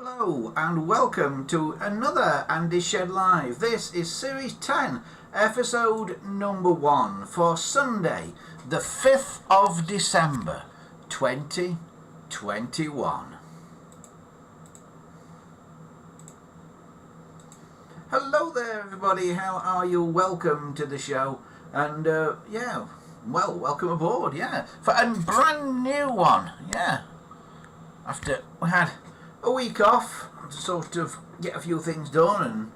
Hello and welcome to another Andy Shed Live. This is Series 10, episode number 1 for Sunday, the 5th of December 2021. Hello there everybody, how are you? Welcome to the show and welcome aboard, for a brand new one, after we had a week off to sort of get a few things done and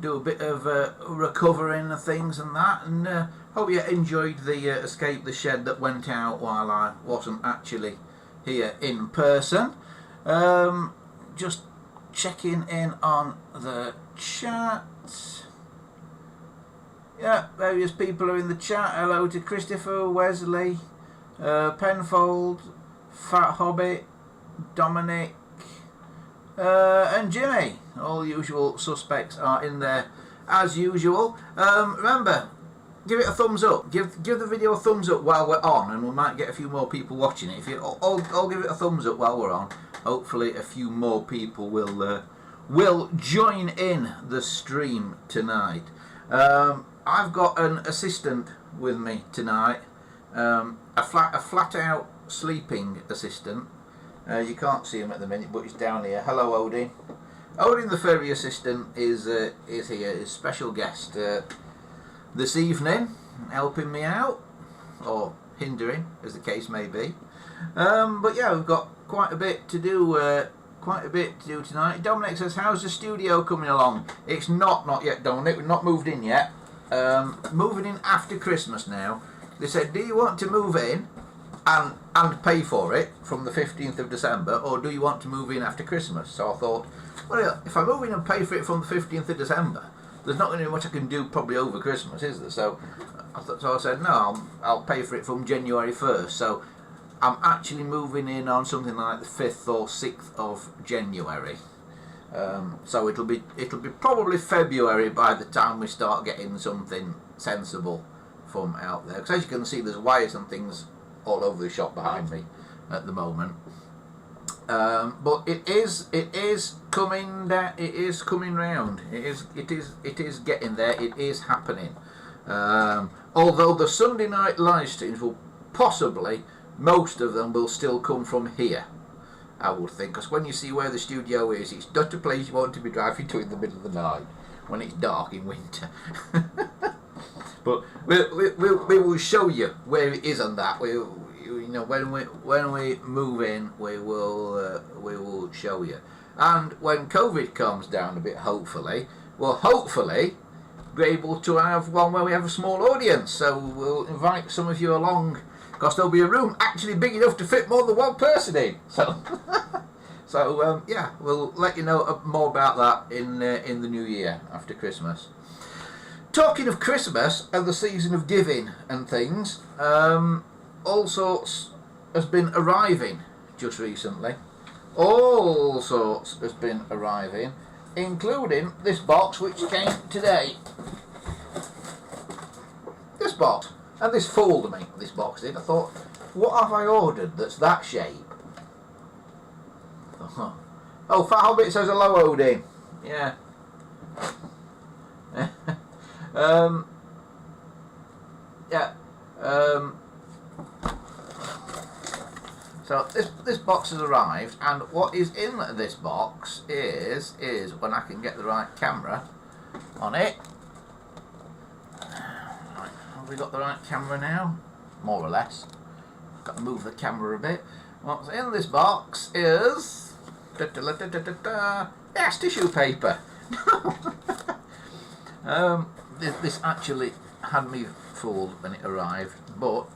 do a bit of recovering of things and that, and hope you enjoyed the Escape the Shed that went out while I wasn't actually here in person. Just checking in on the chat. Various people are in the chat. Hello to Christopher, Wesley, Penfold, Fat Hobbit, Dominic, and Jimmy. All the usual suspects are in there as usual. Remember, give it a thumbs up. Give the video a thumbs up while we're on, and we might get a few more people watching it. If you all give it a thumbs up while we're on, hopefully a few more people will join in the stream tonight. I've got an assistant with me tonight, a flat out sleeping assistant. You can't see him at the minute, but he's down here. Hello, Odin. Odin, the furry assistant, is here. His special guest this evening, helping me out, or hindering, as the case may be. But yeah, we've got quite a bit to do. Tonight. Dominic says, "How's the studio coming along?" It's not yet, Dominic. We've not moved in yet. Moving in after Christmas now. They said, "Do you want to move in and pay for it from the 15th of December, or do you want to move in after Christmas?" So I thought, well, if I move in and pay for it from the 15th of December, there's not going to be much I can do probably over Christmas, is there? So I said, no, I'll pay for it from January 1st. So I'm actually moving in on something like the 5th or 6th of January. So it'll be probably February by the time we start getting something sensible from out there. Because as you can see, there's wires and things all over the shop behind me at the moment. But it is coming down. It is coming round. It is getting there. It is happening. Although the Sunday night live streams will possibly, most of them will still come from here, I would think, because when you see where the studio is, it's not a place you want to be driving to in the middle of the night when it's dark in winter. But we will show you where it is on that. When we move in, we will show you. And when COVID calms down a bit, hopefully be able to have one where we have a small audience. So we'll invite some of you along, because there'll be a room actually big enough to fit more than one person in. So we'll let you know more about that in the new year after Christmas. Talking of Christmas and the season of giving and things, all sorts has been arriving just recently. All sorts has been arriving, including this box which came today. This box. And this fooled me, this box did. I thought, what have I ordered that's that shape? Oh, Fat Hobbit says hello, Odin. Yeah. So this box has arrived, and what is in this box is when I can get the right camera on it. Right, have we got the right camera now? More or less. Got to move the camera a bit. What's in this box is yes, tissue paper. This actually had me fooled when it arrived, but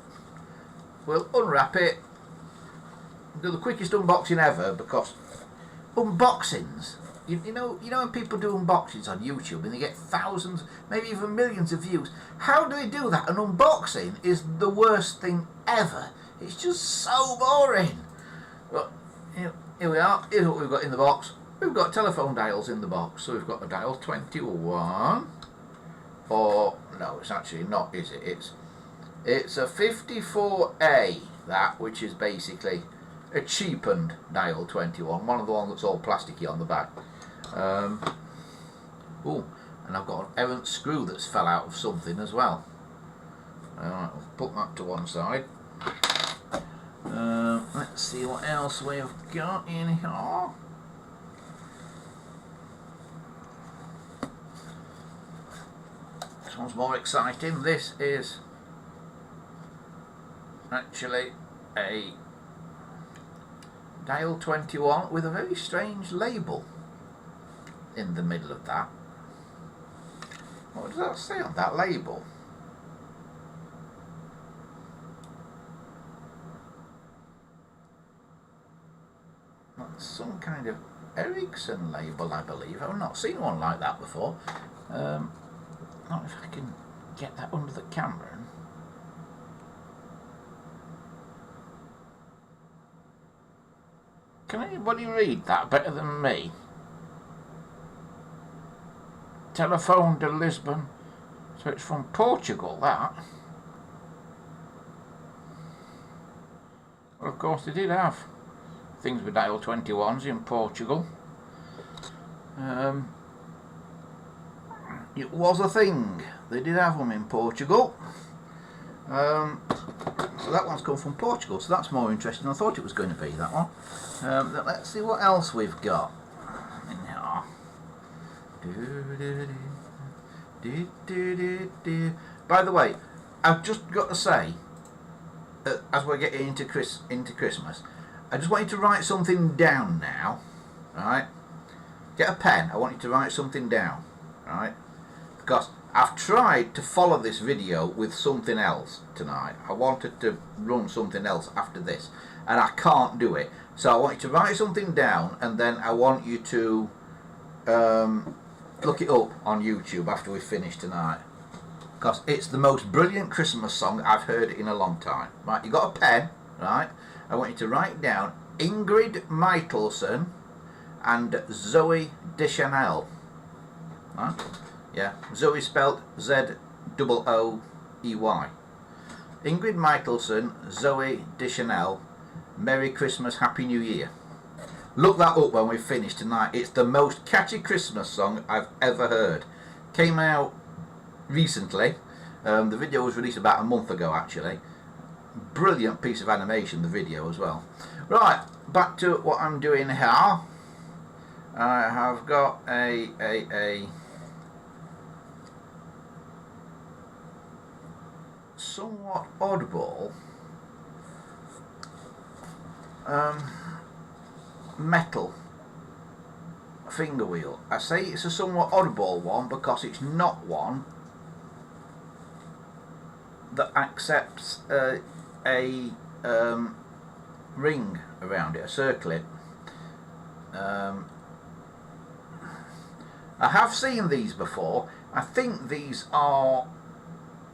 we'll unwrap it, do the quickest unboxing ever, because unboxings, you know when people do unboxings on YouTube and they get thousands, maybe even millions of views, how do they do that? An unboxing is the worst thing ever. It's just so boring. But here we are. Here's what we've got in the box. We've got telephone dials in the box. So we've got the dial 21, or no, it's actually not, is it? It's a 54A, that, which is basically a cheapened Dial 21, one of the ones that's all plasticky on the back. Oh, and I've got an errant screw that's fell out of something as well. I'll put that to one side. Let's see what else we've got in here. This one's more exciting. This is actually a Dial 21 with a very strange label in the middle of that. What does that say on that label? That's some kind of Ericsson label, I believe. I've not seen one like that before. Not if I can get that under the camera. Can anybody read that better than me? Telephone to Lisbon. So it's from Portugal, that. Well, of course they did have things with Dial 21s in Portugal. It was a thing. They did have them in Portugal. So that one's come from Portugal, so that's more interesting than I thought it was going to be, that one. Let's see what else we've got in here. By the way, I've just got to say, as we're getting into Christmas, I just want you to write something down now, right? Get a pen. I want you to write something down, right? Because I've tried to follow this video with something else tonight. I wanted to run something else after this, and I can't do it. So I want you to write something down, and then I want you to look it up on YouTube after we finish tonight. Because it's the most brilliant Christmas song I've heard in a long time. Right, you got a pen, right? I want you to write down Ingrid Michaelson and Zoe Deschanel. Right? Yeah, Zoe spelled Z-O-O-E-Y. Ingrid Michaelson, Zoe Deschanel, Merry Christmas, Happy New Year. Look that up when we finish tonight. It's the most catchy Christmas song I've ever heard. Came out recently. The video was released about a month ago, actually. Brilliant piece of animation, the video as well. Right, back to what I'm doing here. I have got a somewhat oddball metal finger wheel. I say it's a somewhat oddball one because it's not one that accepts a ring around it, a circlet. I have seen these before. I think these are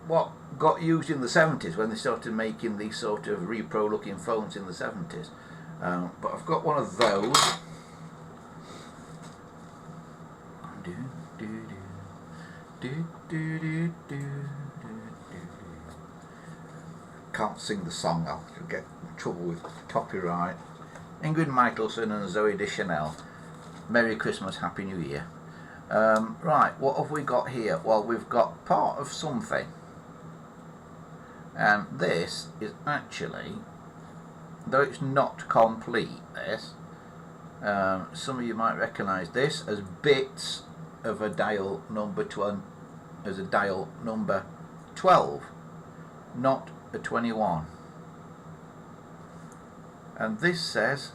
what got used in the 70s when they started making these sort of repro looking phones in the 70s. But I've got one of those. Can't sing the song, I'll get in trouble with copyright. Ingrid Michaelson and Zoe Deschanel, Merry Christmas, Happy New Year. Right, what have we got here? Well, we've got part of something. And this is actually, though it's not complete, this, some of you might recognise this as bits of a dial number 12, not a 21. And this says,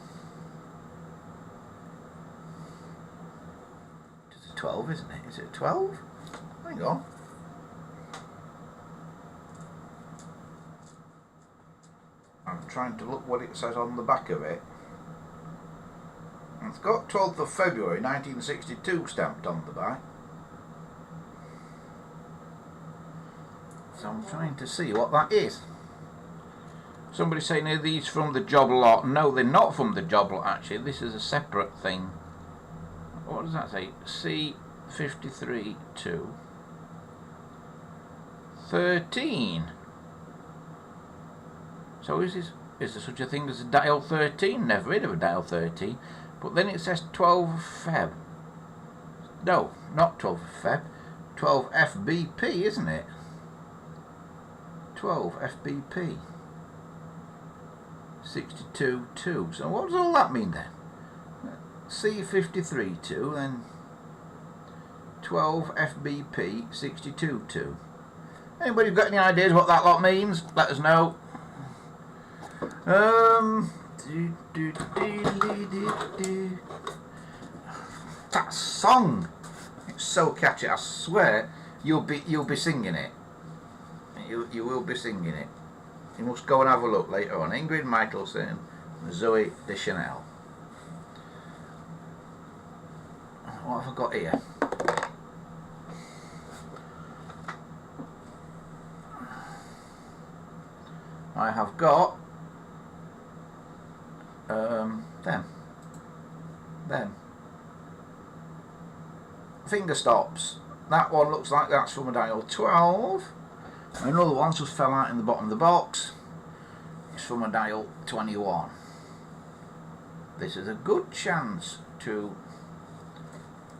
it's a 12, isn't it? Is it 12? Hang on. I'm trying to look what it says on the back of it. It's got 12th of February 1962 stamped on the back. So I'm trying to see what that is. Somebody's saying, are these from the job lot? No, they're not from the job lot actually. This is a separate thing. What does that say? C53-2 13. So is this is there such a thing as a dial 13? Never heard of a dial 13. But then it says 12 Feb. No, not 12 Feb. 12 FBP, isn't it? 12 FBP. 62.2. So what does all that mean then? C53.2, then 12 FBP 62.2. Anybody got any ideas what that lot means? Let us know. That song, it's so catchy. I swear you'll be singing it. You will be singing it. You must go and have a look later on. Ingrid Michaelson, Zoe Deschanel. What have I got here? I have got them finger stops. That one looks like that's from a dial 12. Another one just fell out in the bottom of the box. It's from a dial 21. This is a good chance to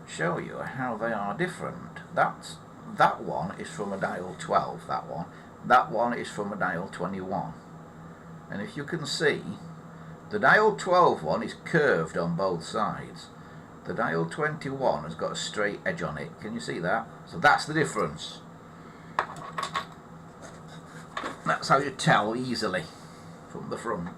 show you how they are different. That one is from a dial 12. That one is from a dial 21. And if you can see, the dial 12 one is curved on both sides. The dial 21 has got a straight edge on it. Can you see that? So that's the difference. That's how you tell easily from the front.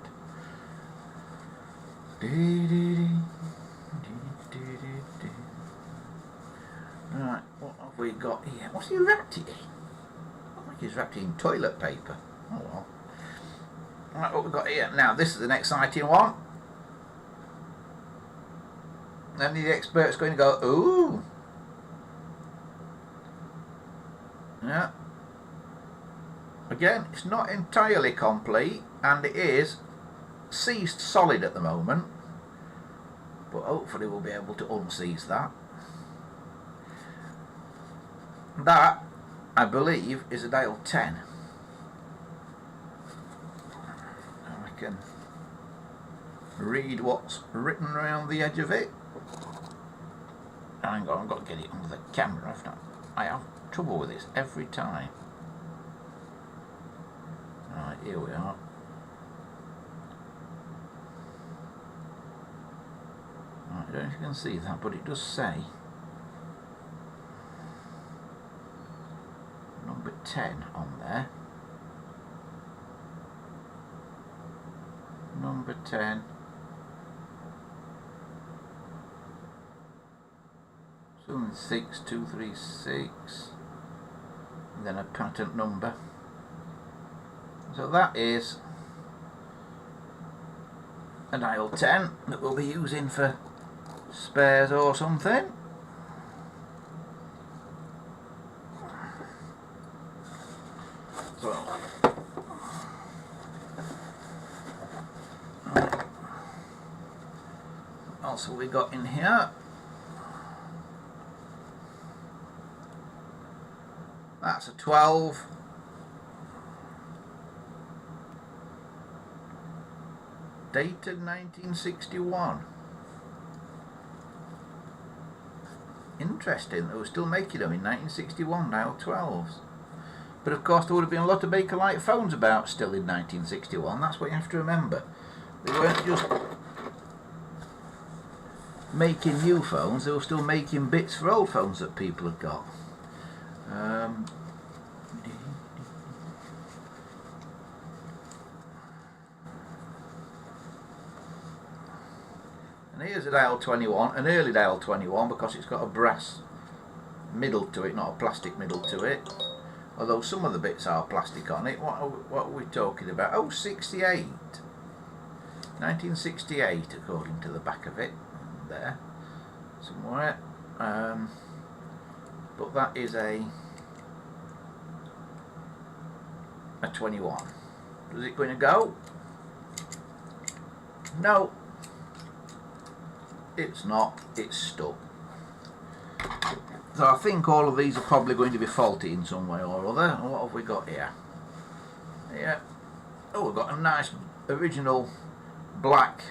Right, what have we got here? What's he wrapped it in? I think he's wrapped it in toilet paper. Oh well. Right, what we've got here. Now this is an exciting one. Then the expert's going to go, ooh. Yeah. Again, it's not entirely complete, and it is seized solid at the moment. But hopefully we'll be able to unseize that. That, I believe, is a dial 10. I can read what's written around the edge of it. Hang on, I've got to get it under the camera. I have trouble with this every time. Right, here we are. Right, I don't know if you can see that, but it does say number 10 on there. Number 10. 76236, and then a patent number. So that is a dial 10 that we'll be using for spares or something. So what else have we got in here? That's a 12. Dated 1961. Interesting, they were still making them in 1961, dial 12s. But of course there would have been a lot of Bakelite phones about still in 1961, that's what you have to remember. They weren't just making new phones, they were still making bits for old phones that people had got. And here's a dial 21, an early dial 21, because it's got a brass middle to it, not a plastic middle to it. Although some of the bits are plastic on it. What are we talking about? Oh, 68. 1968, according to the back of it. There. Somewhere. But that is a 21. Is it going to go? No. It's not. It's stuck. So I think all of these are probably going to be faulty in some way or other. And what have we got here? Yeah. Oh, we've got a nice original black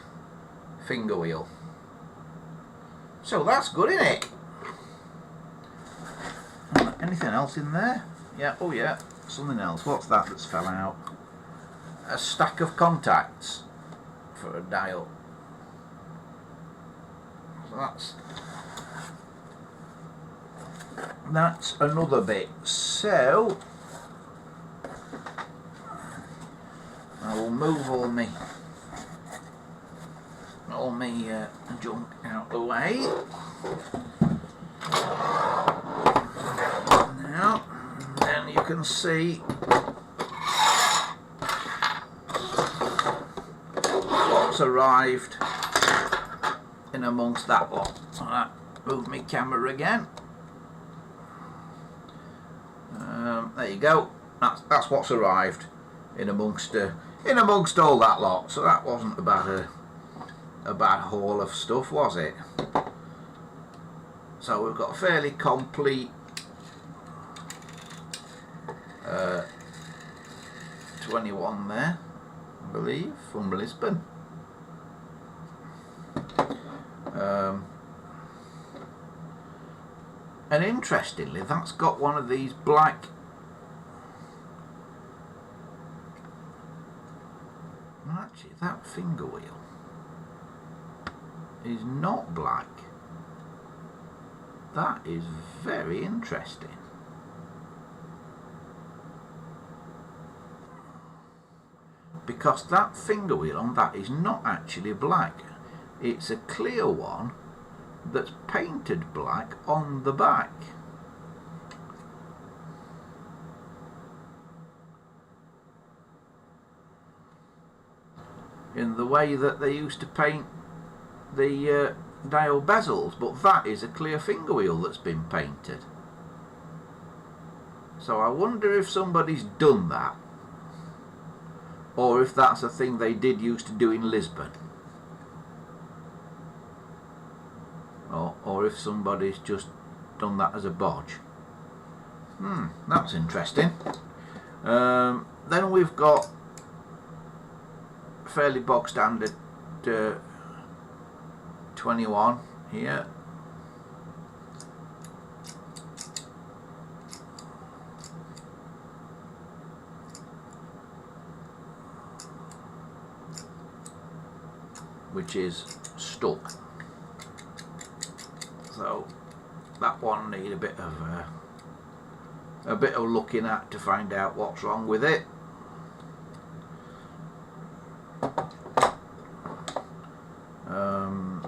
finger wheel. So that's good, isn't it? Anything else in there? Yeah, oh yeah, something else. What's that that's fell out? A stack of contacts for a dial. So that's another bit. So I will move all me junk out the way. Now, then you can see what's arrived in amongst that lot. Alright, move my camera again. There you go. That's what's arrived in amongst all that lot. So that wasn't a bad haul of stuff, was it? So we've got a fairly complete 21 there, I believe, from Lisbon. And interestingly, that's got one of these black actually that finger wheel is not black. That is very interesting. Because that finger wheel on that is not actually black. It's a clear one that's painted black on the back. In the way that they used to paint the dial bezels, but that is a clear finger wheel that's been painted. So I wonder if somebody's done that, or if that's a thing they did used to do in Lisbon, or if somebody's just done that as a bodge. That's interesting. Then we've got fairly bog standard 21 here. Which is stuck. So that one need a bit of looking at to find out what's wrong with it.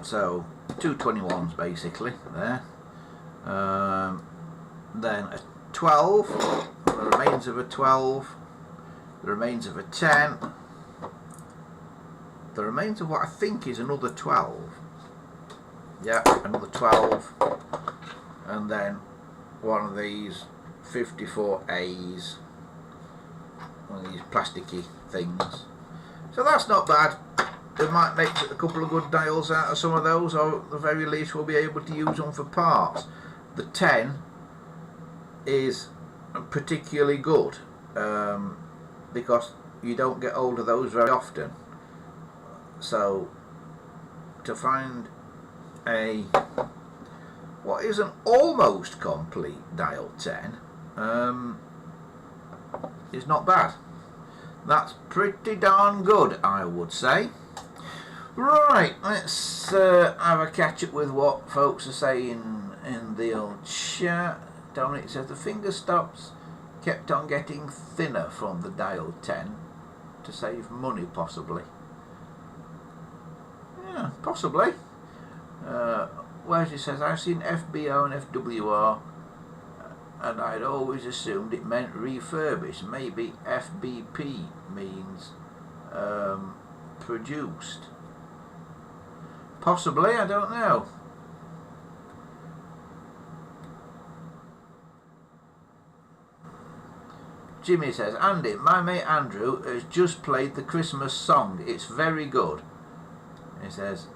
So 2 21s basically there. Then a 12, the remains of a 12, the remains of a 10, the remains of what I think is another 12. Yeah, another 12, and then one of these 54As, one of these plasticky things. So that's not bad. We might make a couple of good dials out of some of those, or at the very least we'll be able to use them for parts. The 10 is particularly good because you don't get hold of those very often. So to find what is an almost complete dial 10 is not bad. That's pretty darn good, I would say. Right, let's have a catch up with what folks are saying in the old chat. Dominic says the finger stops kept on getting thinner from the dial 10 to save money, possibly. Yeah, possibly. Where she says, I've seen FBO and FWR and I'd always assumed it meant refurbished. Maybe FBP means produced. Possibly, I don't know. Jimmy says, Andy, my mate Andrew has just played the Christmas song. It's very good. He says,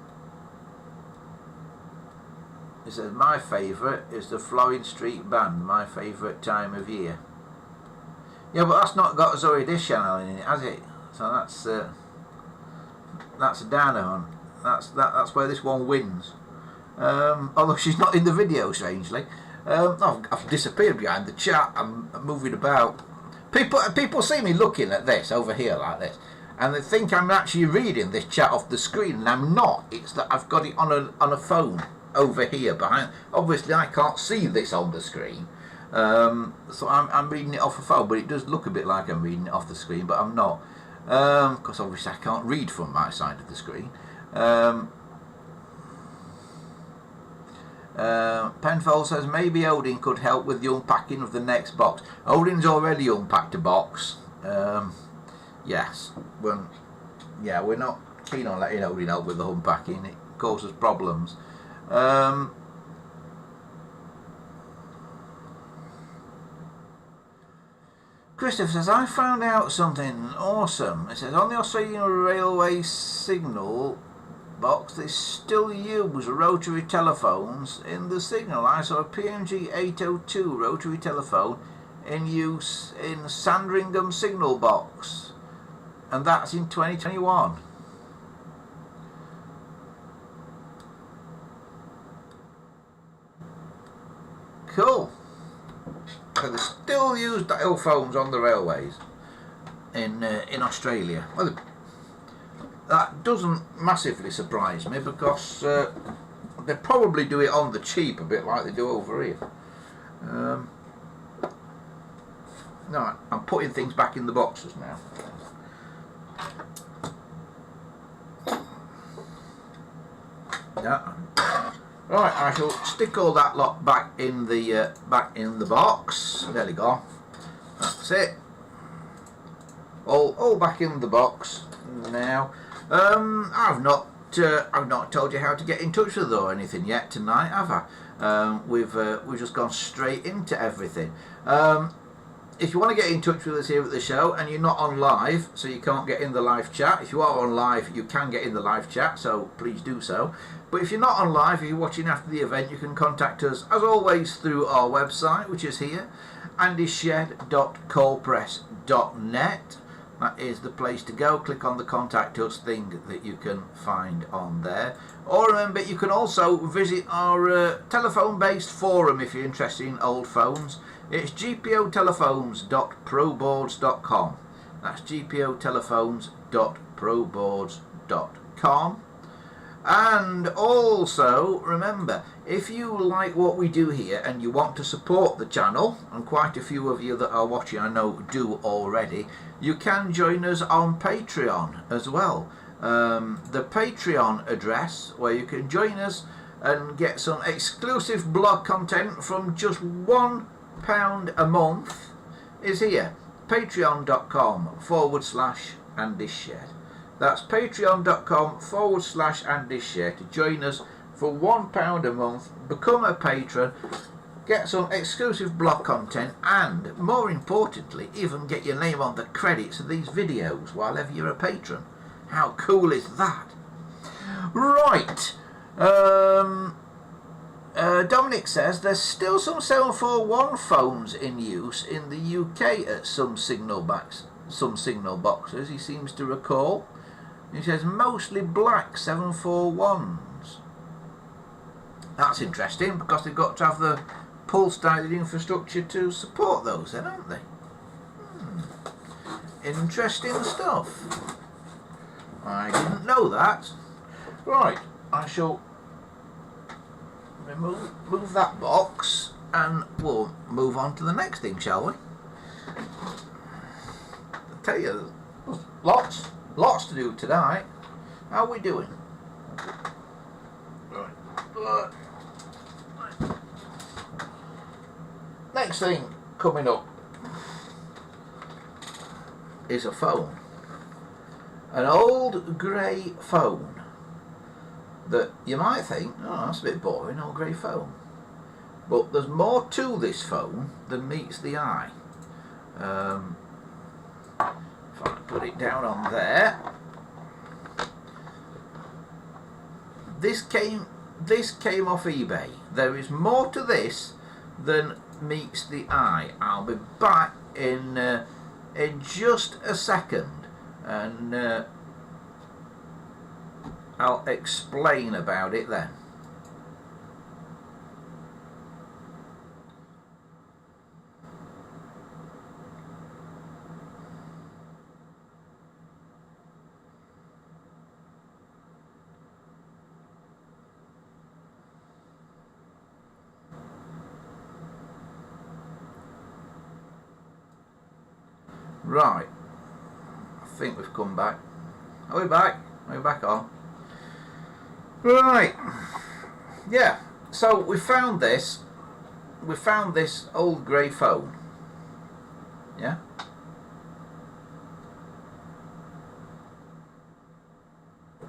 my favourite is the Flowing Street Band, my favourite time of year. Yeah, but that's not got Zoe Deschanel in it, has it? So That's a Danone. That's where this one wins. Although she's not in the video, strangely. I've disappeared behind the chat. I'm moving about. People see me looking at this over here like this, and they think I'm actually reading this chat off the screen, and I'm not. It's that I've got it on a phone over here behind. Obviously, I can't see this on the screen, so I'm reading it off a phone. But it does look a bit like I'm reading it off the screen, but I'm not, because obviously I can't read from my side of the screen. Penfold says maybe Odin could help with the unpacking of the next box. Odin's already unpacked a box. Yes. Well, yeah, we're not keen on letting Odin help with the unpacking. It causes problems. Christopher says, I found out something awesome. It says, on the Australian Railway signal box, they still use rotary telephones in the signal. I saw a PNG 802 rotary telephone in use in Sandringham signal box, and that's in 2021. Cool. So they still use dial phones on the railways in Australia. Well, that doesn't massively surprise me, because they probably do it on the cheap, a bit like they do over here. No, I'm putting things back in the boxes now. Yeah. Right, I shall stick all that lot back in the box. There we go. That's it. All back in the box now. I've not told you how to get in touch with us or anything yet tonight, have I? We've just gone straight into everything. If you want to get in touch with us here at the show and you're not on live, so you can't get in the live chat, if you are on live, you can get in the live chat, so please do so. But if you're not on live, if you're watching after the event, you can contact us, as always, through our website, which is here, andyshed.coalpress.net. That is the place to go. Click on the contact us thing that you can find on there. Or remember, you can also visit our telephone-based forum if you're interested in old phones. It's gpotelephones.proboards.com. That's gpotelephones.proboards.com. And also, remember, if you like what we do here and you want to support the channel, and quite a few of you that are watching I know do already, you can join us on Patreon as well. The Patreon address, where you can join us and get some exclusive blog content from just £1 a month, is here. Patreon.com/AndyShed. That's patreon.com/AndyShed to join us for £1 a month, become a patron, get some exclusive blog content, and more importantly, even get your name on the credits of these videos while ever you're a patron. How cool is that? Right. Dominic says there's still some 741 phones in use in the UK at some signal boxes, he seems to recall. He says mostly black 741s. That's interesting, because they've got to have the pulse-guided infrastructure to support those then, haven't they? Interesting stuff. I didn't know that. Right, I shall remove that box and we'll move on to the next thing, shall we? I tell you, there's lots to do tonight. How are we doing? Right. Next thing coming up is a phone. An old grey phone that you might think, oh, that's a bit boring, old grey phone. But there's more to this phone than meets the eye. If I put it down on there. This came off eBay. There is more to this than meets the eye. I'll be back in just a second and I'll explain about it then. Right, I think we've come back. Are we back? Are we back on? Right, yeah, so we found this old grey phone, yeah?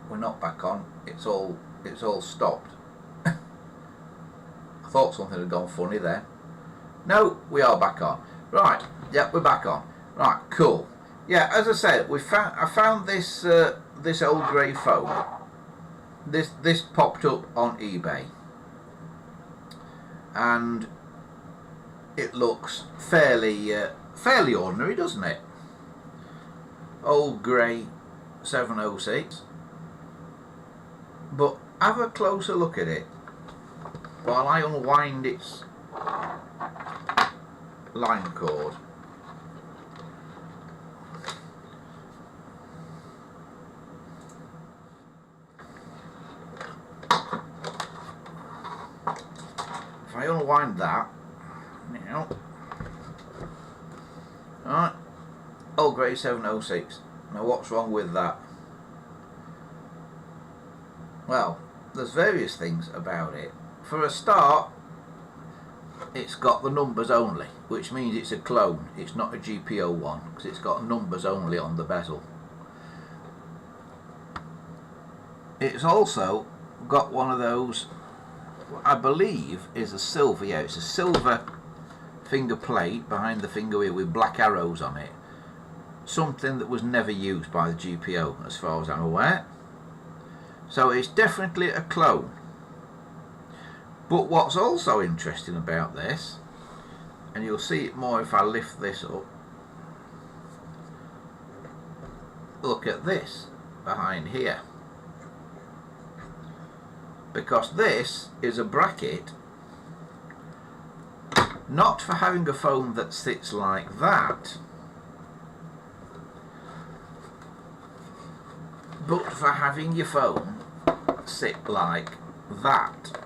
We're not back on, it's all stopped. I thought something had gone funny there. No, we are back on. Right, yeah, we're back on. Right, cool. Yeah, as I said, I found this this old grey phone. This popped up on eBay, and it looks fairly ordinary, doesn't it? Old grey 706. But have a closer look at it while I unwind its line cord. If I unwind that now, alright, old grey 706. Now what's wrong with that? Well, there's various things about it. For a start, it's got the numbers only, which means it's a clone. It's not a GPO one, because it's got numbers only on the bezel. It's also got one of those, I believe is a silver, yeah, it's a silver finger plate behind the finger wheel with black arrows on it. Something that was never used by the GPO as far as I'm aware. So it's definitely a clone. But what's also interesting about this, and you'll see it more if I lift this up, look at this behind here. Because this is a bracket, not for having a phone that sits like that, but for having your phone sit like that.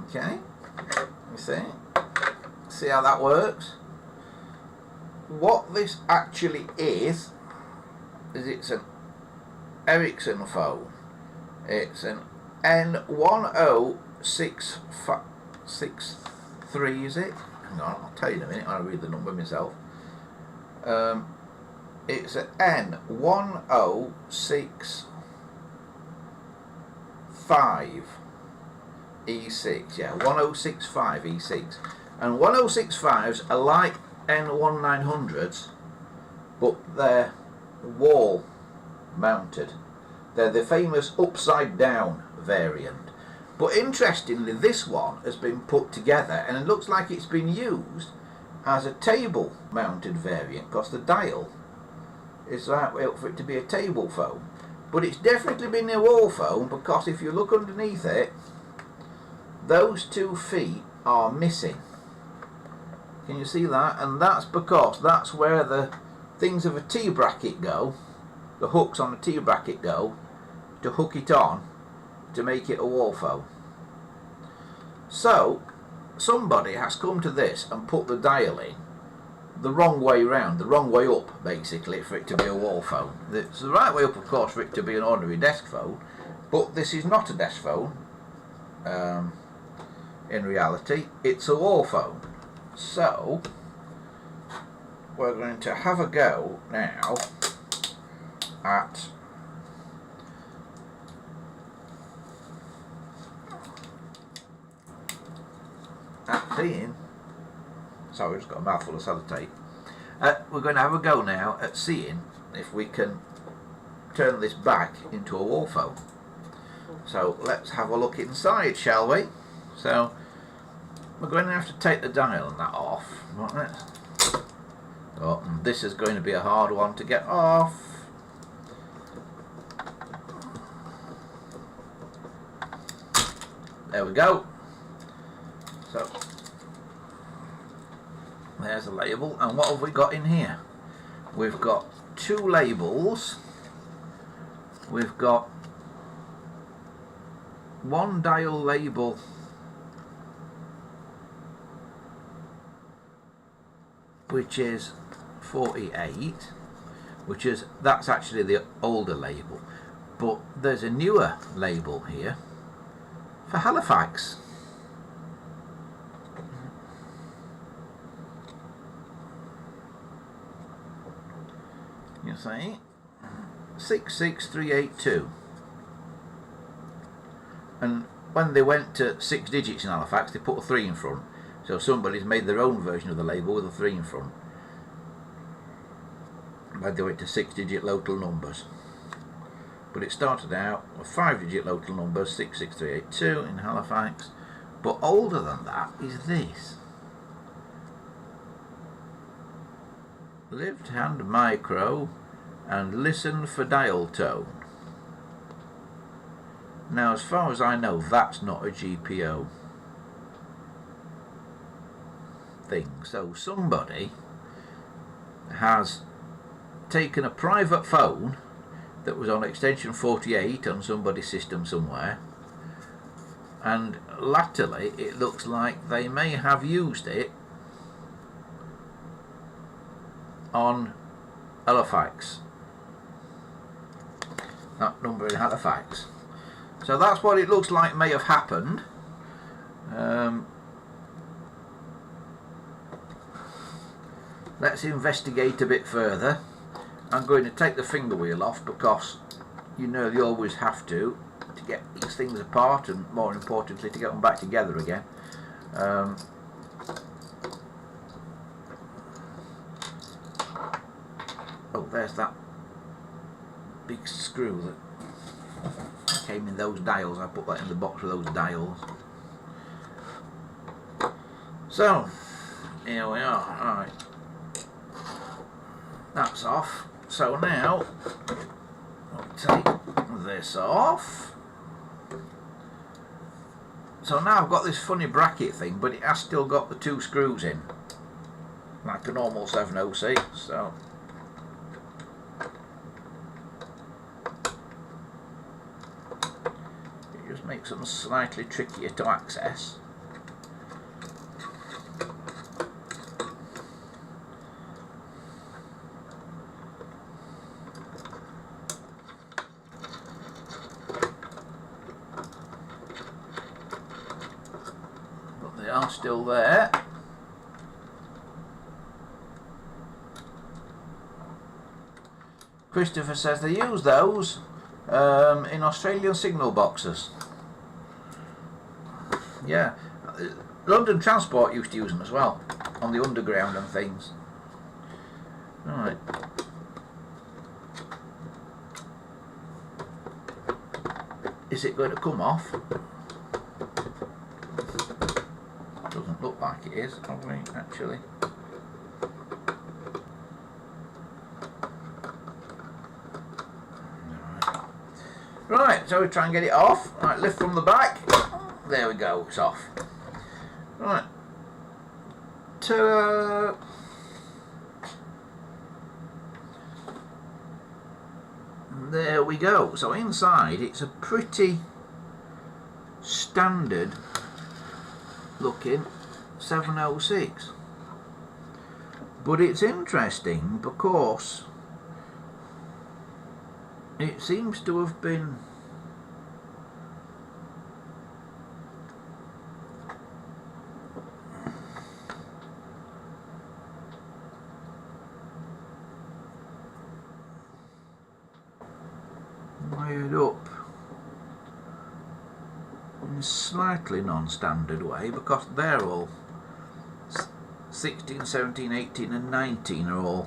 Okay, you see how that works? What this actually is it's an Ericsson phone. It's an N1063, is it? Hang on, I'll tell you in a minute. I'll read the number myself. It's an N1065 E6, yeah, 1065 E6. And 1065s are like N1900s, but they're wall mounted. They're the famous upside down variant. But interestingly, this one has been put together and it looks like it's been used as a table mounted variant, because the dial is that way up for it to be a table phone. But it's definitely been a wall phone, because if you look underneath it, those 2 feet are missing. Can you see that? And that's because that's where the things of a T-bracket go, the hooks on the T-bracket go, to hook it on to make it a wall phone. So somebody has come to this and put the dial in the wrong way round, the wrong way up basically, for it to be a wall phone. It's the right way up, of course, for it to be an ordinary desk phone, but this is not a desk phone. In reality, it's a wall phone. So we're going to have a go now at seeing, sorry, I just got a mouthful of sellotape. We're going to have a go now at seeing if we can turn this back into a wall phone. So let's have a look inside, shall we? So we're going to have to take the dial and that off. Oh, and this is going to be a hard one to get off. There we go. So there's a label, and what have we got in here? We've got 2 labels. We've got 1 dial label which is 48, that's actually the older label, but there's a newer label here for Halifax. You see, 66382, and when they went to 6 digits in Halifax, they put a 3 in front. So somebody's made their own version of the label with a 3 in front. When they went to 6-digit local numbers. But it started out with 5-digit local numbers, 66382 in Halifax. But older than that is this. Left hand micro and listen for dial tone. Now, as far as I know, that's not a GPO thing. So somebody has taken a private phone that was on extension 48 on somebody's system somewhere, and latterly it looks like they may have used it on Halifax, that number in Halifax. So that's what it looks like may have happened. Let's investigate a bit further. I'm going to take the finger wheel off because you know you always have to get these things apart, and more importantly to get them back together again. Oh, there's that big screw that came in those dials. I put that in the box with those dials. So here we are. Alright, that's off. So now I'll take this off. So now I've got this funny bracket thing, but it has still got the 2 screws in, like a normal 706. So it just makes them slightly trickier to access. They are still there. Christopher says they use those in Australian signal boxes. Yeah, London Transport used to use them as well on the underground and things. Right. Is it going to come off? Doesn't look like it is, probably, actually. Right, so we try and get it off. Right, lift from the back. There we go, it's off. Right. Ta-da! There we go. So inside it's a pretty standard looking 706, but it's interesting because it seems to have been wired up in a slightly non-standard way, because they're all 16, 17, 18 and 19 are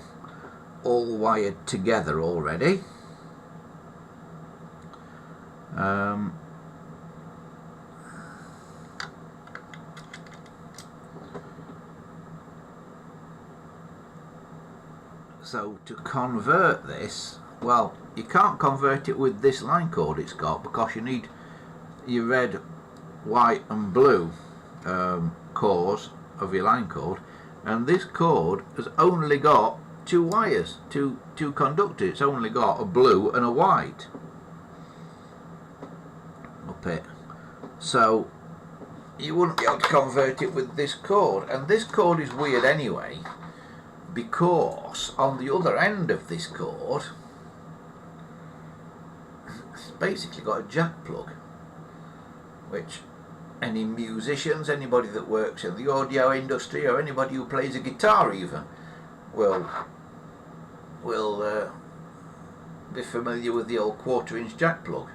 all wired together already. So to convert this, well, you can't convert it with this line code it's got, because you need your red, white and blue cores of your line code, and this code has only got two wires, two conductors. It's only got a blue and a white up it, so you wouldn't be able to convert it with this code. And this code is weird anyway, because on the other end of this cord it's basically got a jack plug, which any musicians, anybody that works in the audio industry, or anybody who plays a guitar even, will be familiar with the old 1/4-inch jack plug,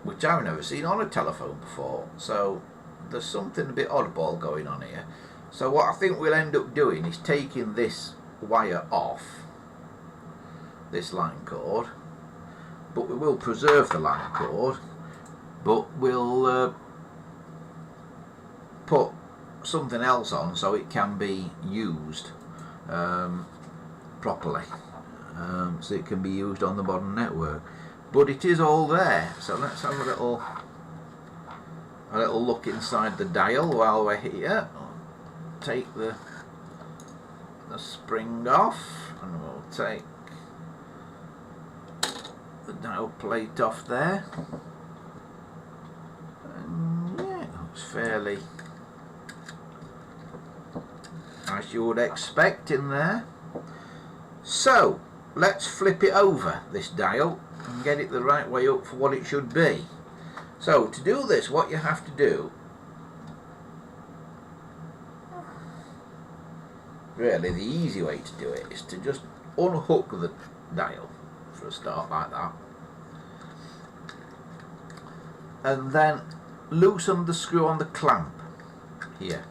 which I've never seen on a telephone before. So there's something a bit oddball going on here. So what I think we'll end up doing is taking this wire off this line cord, but we will preserve the line cord, but we'll put something else on so it can be used properly, so it can be used on the modern network. But it is all there, so let's have a little look inside the dial while we're here. Take the spring off, and we'll take the dial plate off there, and yeah, it looks fairly as you would expect in there. So let's flip it over, this dial, and get it the right way up for what it should be. So to do this, what you have to do, really the easy way to do it, is to just unhook the dial for a start, like that, and then loosen the screw on the clamp here.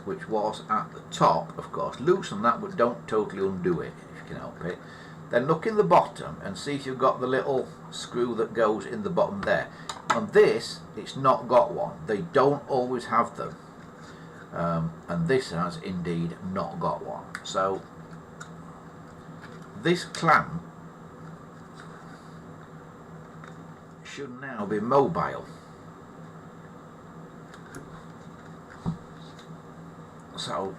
Which was at the top, of course. Loosen that, but don't totally undo it if you can help it. Then look in the bottom and see if you've got the little screw that goes in the bottom there. On this, it's not got one. They don't always have them, and this has indeed not got one. So this clamp should now be mobile. So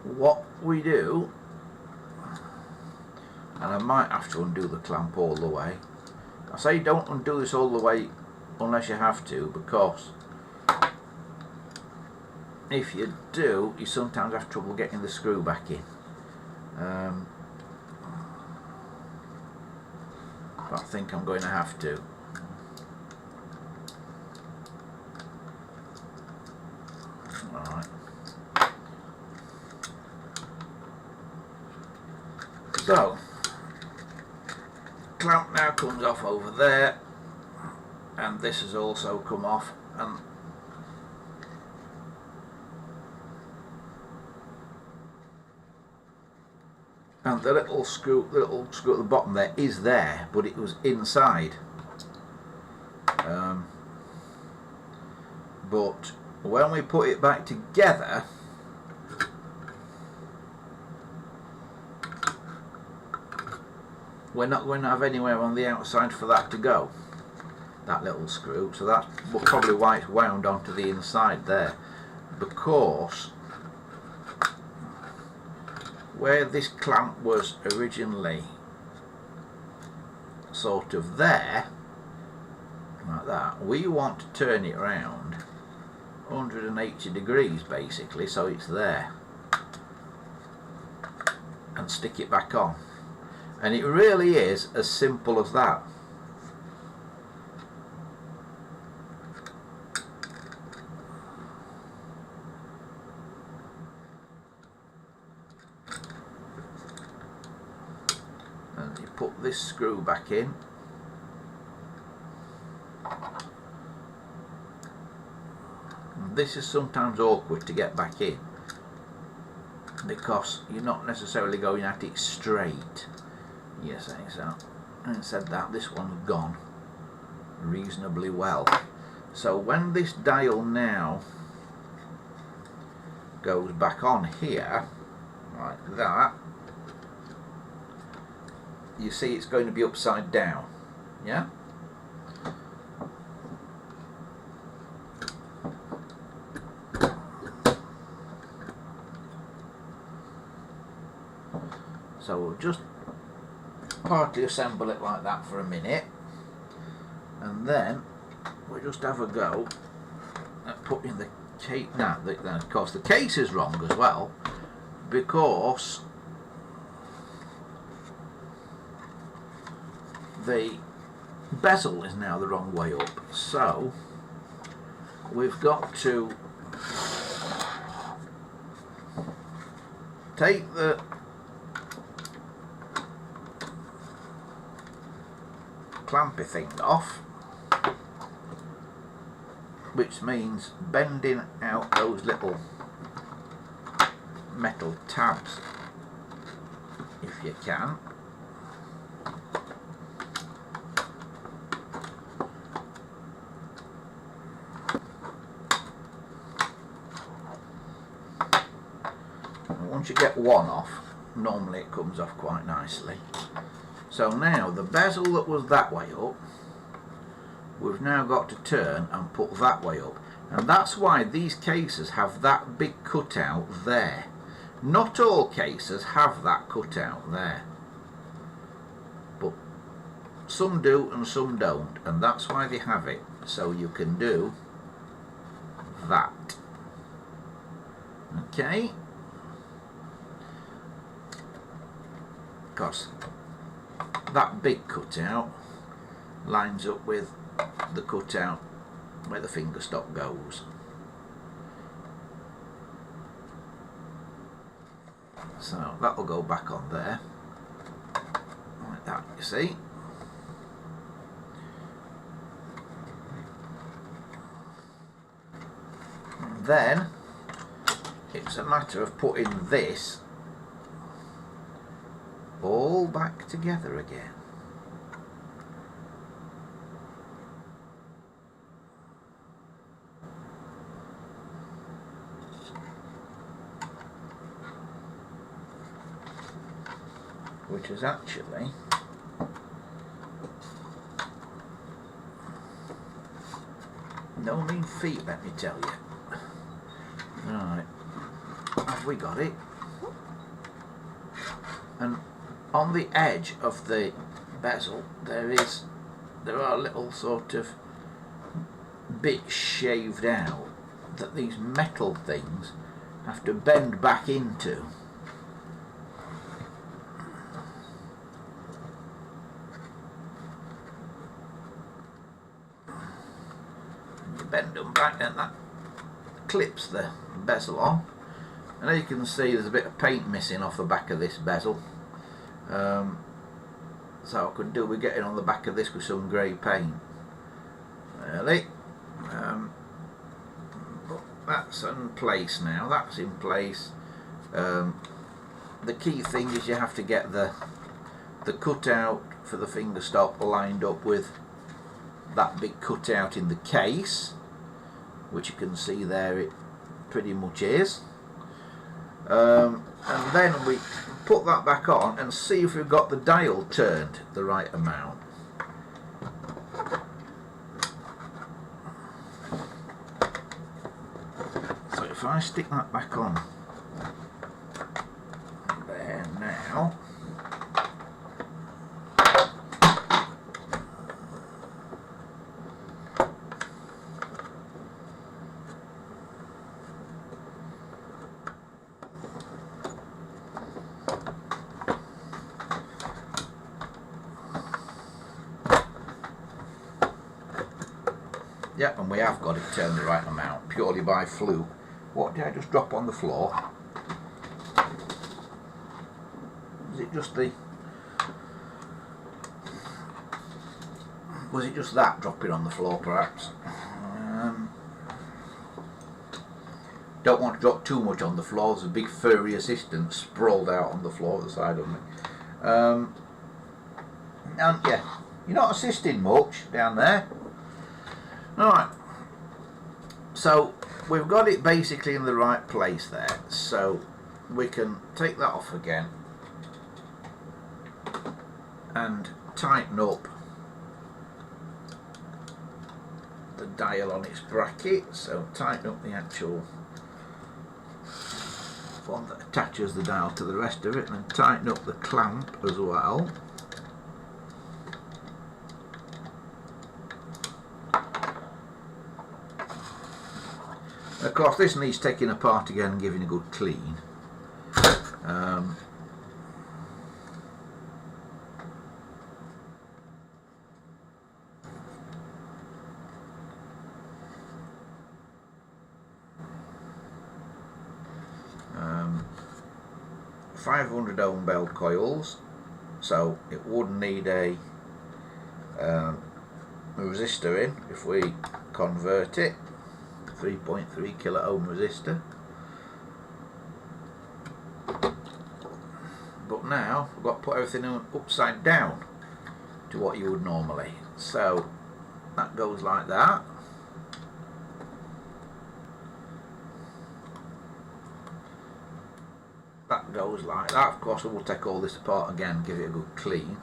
what we do, and I might have to undo the clamp all the way. I say don't undo this all the way unless you have to, because if you do, you sometimes have trouble getting the screw back in. But I think I'm going to have to. Alright. So, clamp now comes off over there, and this has also come off, and the little screw at the bottom there is there, but it was inside. But when we put it back together, we're not going to have anywhere on the outside for that to go, that little screw. So that's probably why it's wound onto the inside there, because where this clamp was originally sort of there, like that, we want to turn it around 180 degrees basically, so it's there, and stick it back on. And it really is as simple as that. And you put this screw back in. And this is sometimes awkward to get back in, because you're not necessarily going at it straight. Yes, so having said that, this one's gone reasonably well. So when this dial now goes back on here, like that, you see it's going to be upside down, yeah? So we'll just partly assemble it like that for a minute, and then we'll just have a go at putting the case. Now, of course, the case is wrong as well, because the bezel is now the wrong way up. So we've got to take the clampy thing off, which means bending out those little metal tabs if you can. And once you get one off, normally it comes off quite nicely. So now the bezel that was that way up, we've now got to turn and put that way up. And that's why these cases have that big cutout there. Not all cases have that cutout there, but some do and some don't, and that's why they have it, so you can do that. Okay? Because that big cutout lines up with the cutout where the finger stop goes. So that'll go back on there like that, you see. And then it's a matter of putting this all back together again. Which is actually no mean feat, let me tell you. Right, have we got it? And on the edge of the bezel there are little sort of bits shaved out that these metal things have to bend back into. Bend them back and that clips the bezel on, and as you can see there's a bit of paint missing off the back of this bezel, so I could do with getting on the back of this with some grey paint really, but that's in place now. That's in place. The key thing is you have to get the cutout for the finger stop lined up with that big cutout in the case, which you can see there it pretty much is, and then we put that back on and see if we've got the dial turned the right amount. So if I stick that back on there now, yep, and we have got it turned the right amount purely by fluke. What did I just drop on the floor? Was it just that dropping on the floor perhaps? Don't want to drop too much on the floor. There's a big furry assistant sprawled out on the floor at the side of me. And yeah, you're not assisting much down there. Alright, So we've got it basically in the right place there, so we can take that off again and tighten up the dial on its bracket. So tighten up the actual one that attaches the dial to the rest of it, and then tighten up the clamp as well. Of course, this needs taking apart again and giving a good clean. Um, 500 ohm bell coils, so it wouldn't need a resistor in if we convert it. 3.3 kilo ohm resistor. But now we've got to put everything upside down to what you would normally. So that goes like that. That goes like that. Of course, we'll take all this apart again, give it a good clean.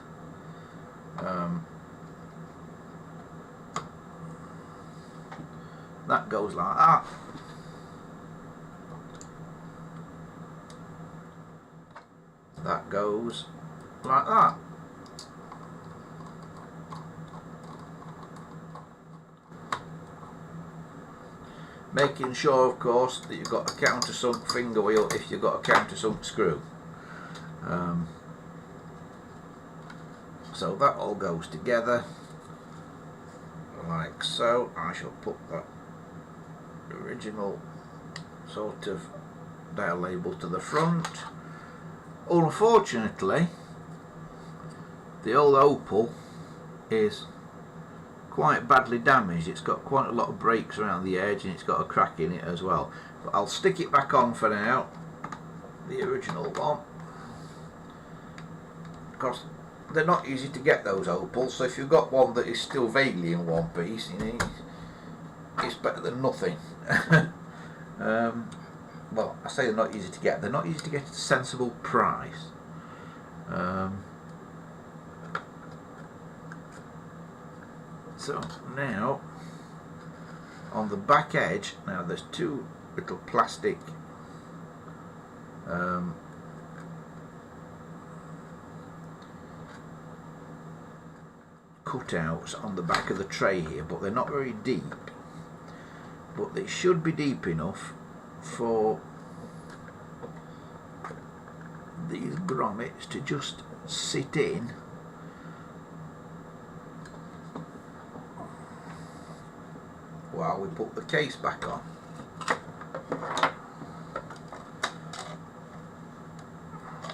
That goes like that. That goes like that. Making sure, of course, that you've got a countersunk finger wheel if you've got a countersunk screw. So that all goes together like so. I shall put that original sort of dial label to the front. Unfortunately, the old opal is quite badly damaged. It's got quite a lot of breaks around the edge and it's got a crack in it as well. But I'll stick it back on for now, the original one, because they're not easy to get, those opals. So if you've got one that is still vaguely in one piece, you know, it's better than nothing. Well, I say they're not easy to get. They're not easy to get at a sensible price. So now on the back edge, now there's two little plastic cutouts on the back of the tray here, but they're not very deep. But they should be deep enough for these grommets to just sit in while we put the case back on.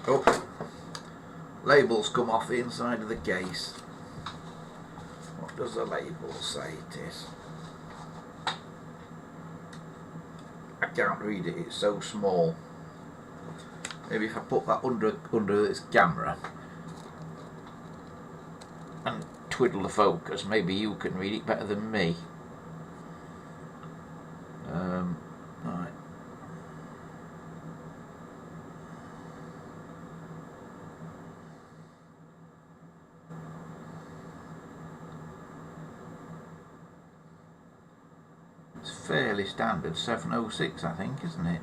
Oh, labels come off the inside of the case. What does the label say it is? I can't read it, it's so small. Maybe if I put that under this camera and twiddle the focus, maybe you can read it better than me. Right. It's fairly standard, 706 I think, isn't it?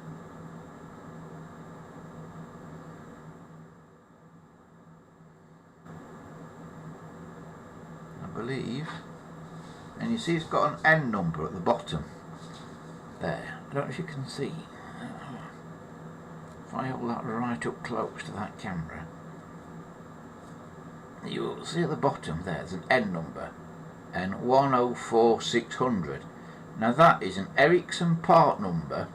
I believe. And you see it's got an N number at the bottom. There. I don't know if you can see. If I hold that right up close to that camera, you will see at the bottom there's an N number. N104600. Now that is an Ericsson part number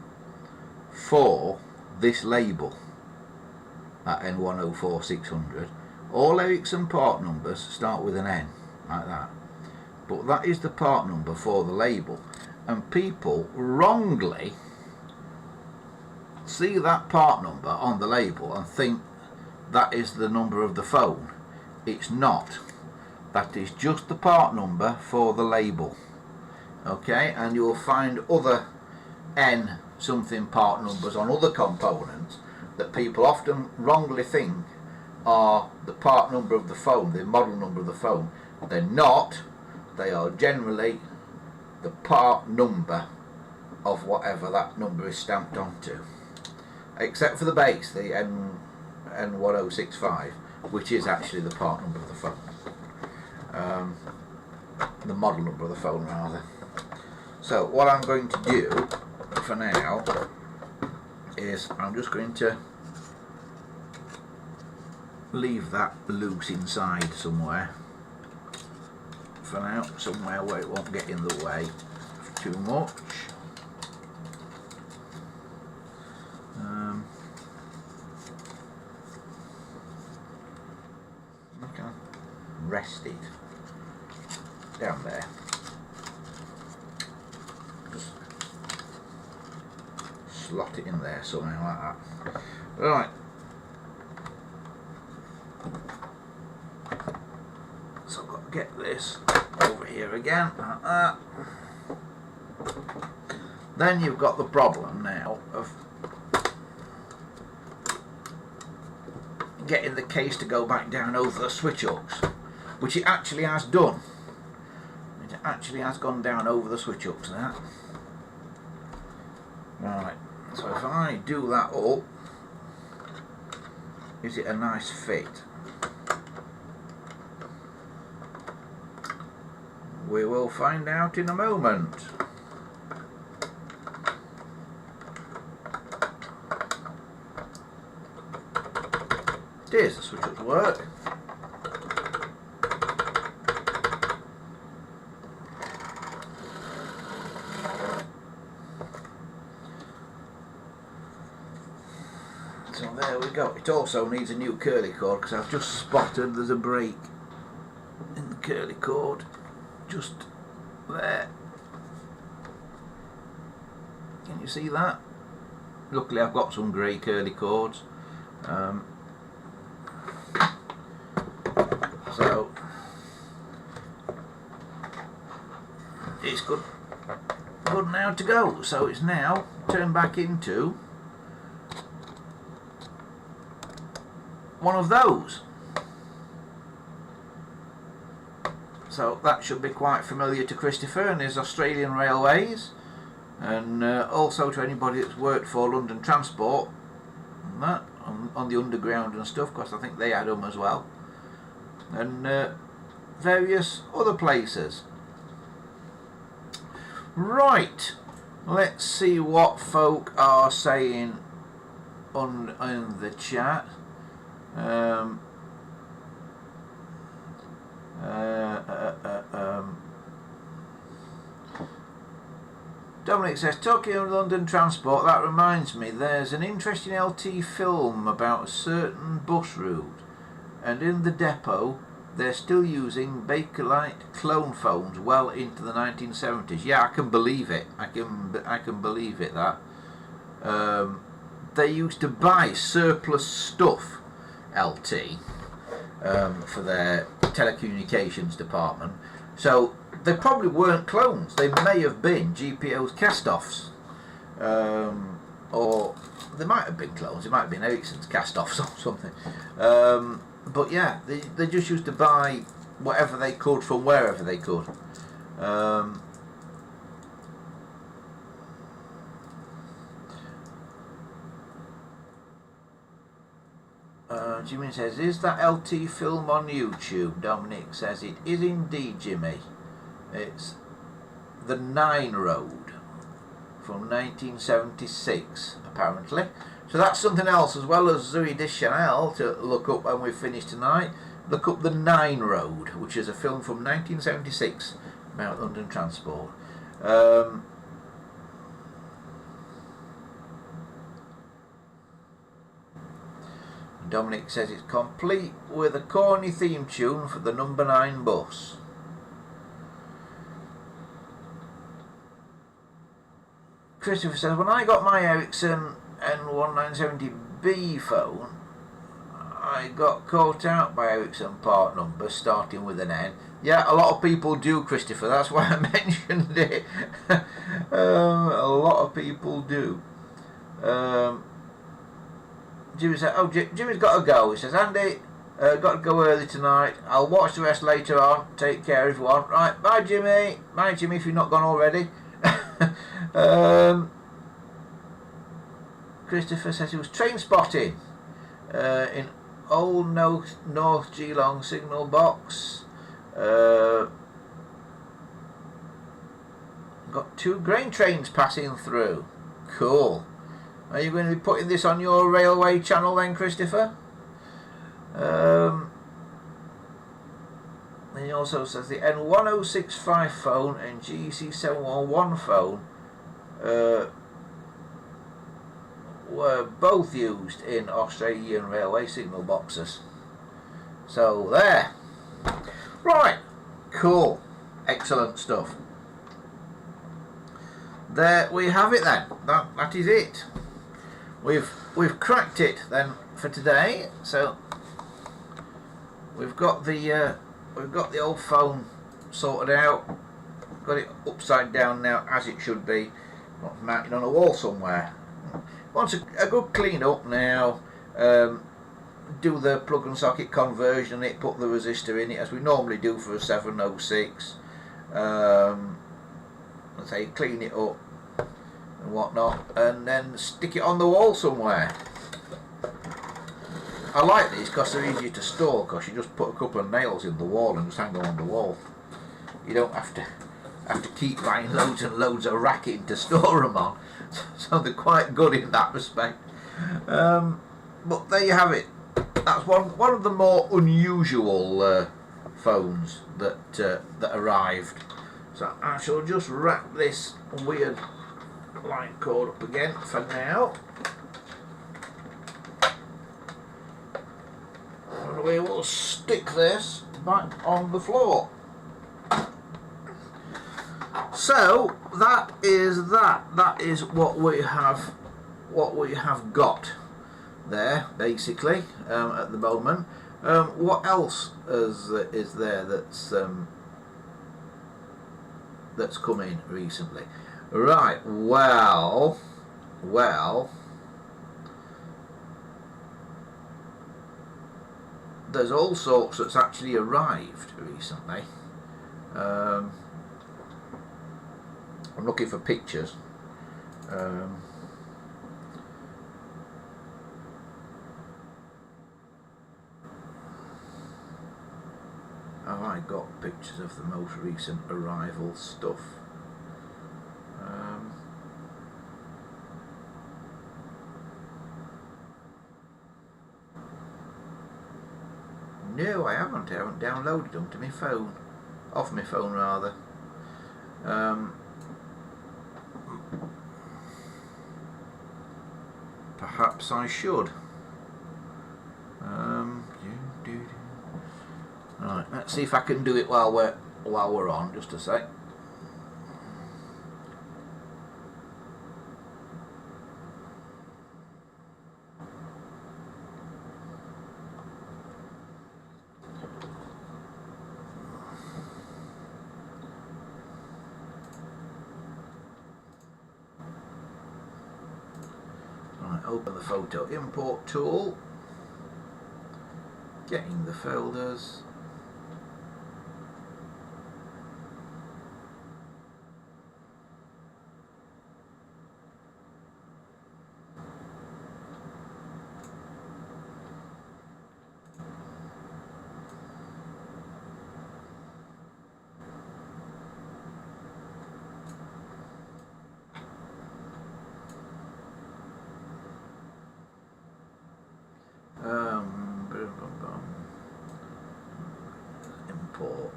for this label, that N104600. All Ericsson part numbers start with an N, like that. But that is the part number for the label. And people wrongly see that part number on the label and think that is the number of the phone. It's not. That is just the part number for the label. Okay, and you'll find other N something part numbers on other components that people often wrongly think are the part number of the phone, the model number of the phone. They're not. They are generally the part number of whatever that number is stamped onto, except for the base, the N1065, which is actually the part number of the phone, the model number of the phone rather. So what I'm going to do for now is I'm just going to leave that loose inside somewhere for now, somewhere where it won't get in the way too much. I can rest it down there. Just slot it in there somehow like that. Right. So I've got to get this over here again, like that. Then you've got the problem now of getting the case to go back down over the switch hooks, which it actually has done. It actually has gone down over the switch hooks now. Right, so if I do that up, is it a nice fit? We will find out in a moment. There's the switch up to work. So there we go. It also needs a new curly cord because I've just spotted there's a break in the curly cord just there. Can you see that? Luckily I've got some grey curly cords. So it's good now to go. So it's now turned back into one of those. So that should be quite familiar to Christopher and his Australian Railways, and also to anybody that's worked for London Transport and that, on the underground and stuff, because I think they had them as well, and various other places. Right, let's see what folk are saying on the chat. Dominic says, talking of London Transport, that reminds me, there's an interesting LT film about a certain bus route, and in the depot they're still using Bakelite clone phones well into the 1970s. Yeah, I can believe it. I can believe it. That they used to buy surplus stuff, LT, for their telecommunications department. So they probably weren't clones. They may have been GPO's cast-offs, or they might have been clones. It might have been Ericsson's cast-offs or something. But yeah, they just used to buy whatever they could from wherever they could. Jimmy says, is that LT film on YouTube? Dominic says, it is indeed, Jimmy. It's The Nine Road from 1976, apparently. So that's something else, as well as Zooey Deschanel, to look up when we finish tonight. Look up The Nine Road, which is a film from 1976 about London Transport. Dominic says it's complete with a corny theme tune for the number 9 bus. Christopher says, when I got my Ericsson N1970B phone, I got caught out by Ericsson part numbers starting with an N. Yeah, a lot of people do, Christopher. That's why I mentioned it. A lot of people do. Jimmy said, "Oh, Jimmy's got to go." He says, "Andy, got to go early tonight. I'll watch the rest later on. Take care, everyone." Right, bye, Jimmy. Bye, Jimmy, if you've not gone already. Christopher says he was train spotting in Old North Geelong signal box. Got 2 grain trains passing through. Cool. Are you going to be putting this on your railway channel then, Christopher? And he also says the N1065 phone and GC711 phone were both used in Australian railway signal boxes. So there. Right. Cool. Excellent stuff. There we have it then. That is it. We've cracked it then for today. So we've got the old phone sorted out. Got it upside down now, as it should be. Not mounted on a wall somewhere. Wants a good clean up now. Do the plug and socket conversion in it, put the resistor in it as we normally do for a 706. Let's say clean it up and whatnot, and then stick it on the wall somewhere. I like these because they're easier to store, because you just put a couple of nails in the wall and just hang them on the wall. You don't have to keep buying loads and loads of racking to store them on. So they're quite good in that respect. But there you have it. That's one of the more unusual phones that arrived. So I shall just wrap this weird line cord up again for now. And we will stick this back on the floor. So that is that. That is what we have got there, basically, at the moment. What else is there that's come in recently? Right, well, there's all sorts that's actually arrived recently. I'm looking for pictures. Have I got pictures of the most recent arrival stuff? No, I haven't. I haven't downloaded them to my phone. Off my phone, rather. Perhaps I should. Right, let's see if I can do it while we're on. Just a sec. Right, open the photo import tool. Getting the folders. Import.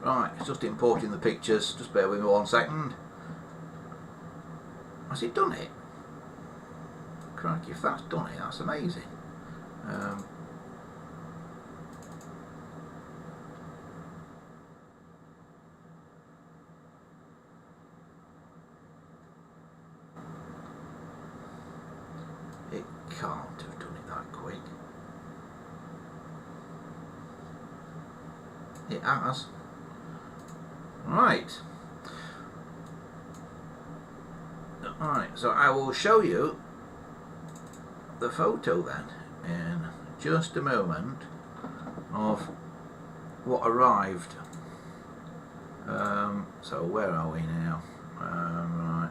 Right, it's just importing the pictures. Just bear with me 1 second. Has it done it? Crikey, if that's done it, that's amazing. It can't have done it that It has. Right. Alright, so I will show you the photo then in just a moment of what arrived. So where are we now? Right.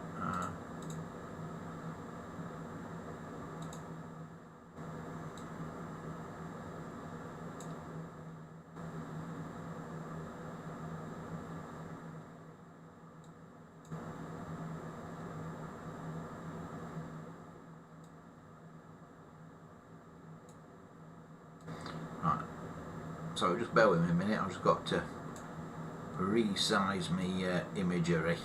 Right. So just bear with me a minute. I've just got to resize my imagery.